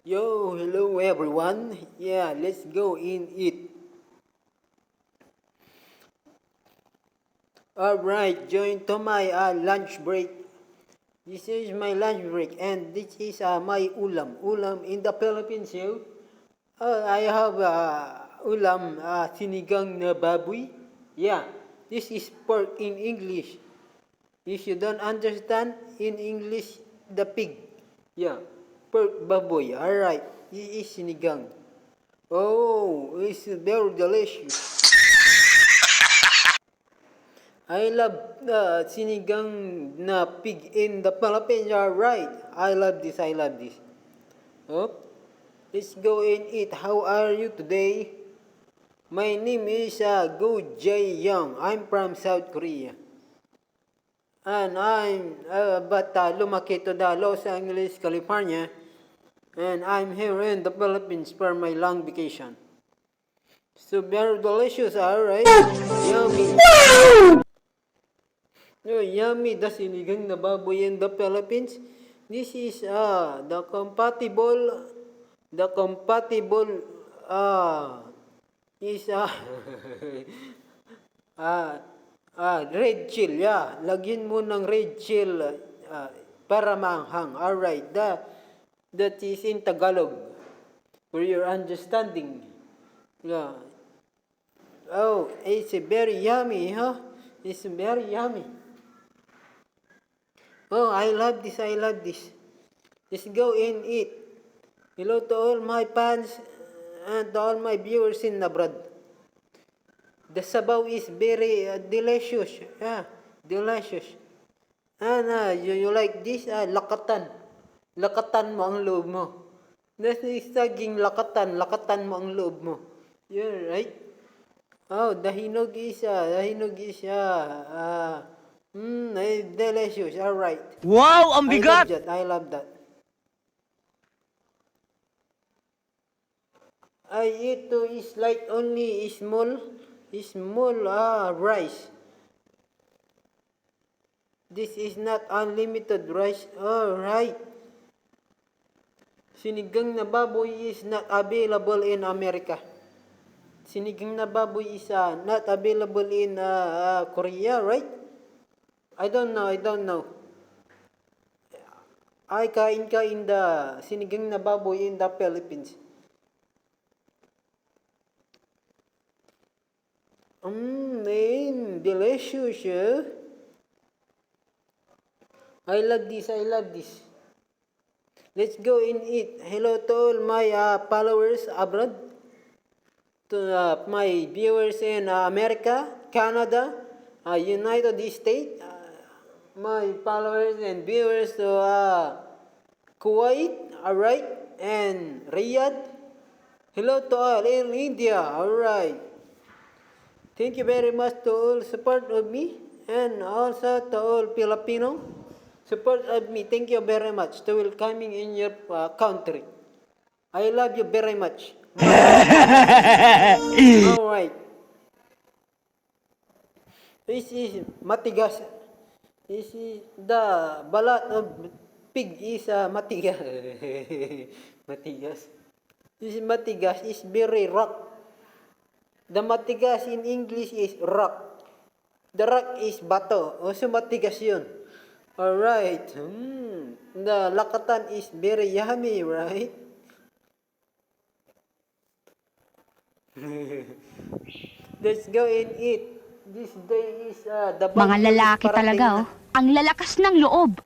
Yo, hello everyone. Yeah, let's go in it. Alright, join to my lunch break. This is my lunch break and this is my ulam. Ulam in the Philippines, yo. I have ulam sinigang na baboy. Yeah, this is pork in English. If you don't understand, in English, the pig. Yeah, pork baboy. Alright, this is sinigang. Oh, it's very delicious. I love sinigang na pig in the Philippines. Alright, I love this. Oh, let's go and eat. How are you today? My name is Go Jae Young. I'm from South Korea. And I'm lumaki to the Los Angeles, California. And I'm here in the Philippines for my long vacation. So very delicious, alright? Yummy. Oh, yummy, the sinigang na baboy in the Philippines. This is the compatible is red chill, yeah. Lagyan mo ng red chill para maanghang. Alright, that is in Tagalog. For your understanding. Yeah. Oh, it's very yummy, huh? It's very yummy. Oh, I love this. Let's go and eat. Hello to all my fans and to all my viewers in abroad. The sabaw is very delicious. Yeah, delicious. And you like this? Lakatan. Lakatan mo ang loob mo. This is saging lakatan mo ang loob mo. Yeah, right? Oh, the hinog is delicious. All right. Wow, ang bigat! I love that. I eat to is like only small rice. This is not unlimited rice. All right. Sinigang na baboy is not available in America. Sinigang na baboy is not available in Korea, right? I don't know. I kain the sinigang na baboy in the Philippines. Delicious. I love this. Let's go and eat. Hello to all my followers abroad. To my viewers in America, Canada, United States, my followers and viewers to Kuwait, alright, and Riyadh. Hello to all in India, alright. Thank you very much to all support of me and also to all Filipino support of me. Thank you very much to welcoming in your country. I love you very much. Alright. This is matigas. This is the balat of pig is matigas. Matigas. This is matigas is very rock. The matigas in English is rock. The rock is bato. Also matigas yun. Alright. The lakatan is very yummy, right? Let's go and eat. This day is the Mga lalaki talaga, oh. Ang lalakas ng loob.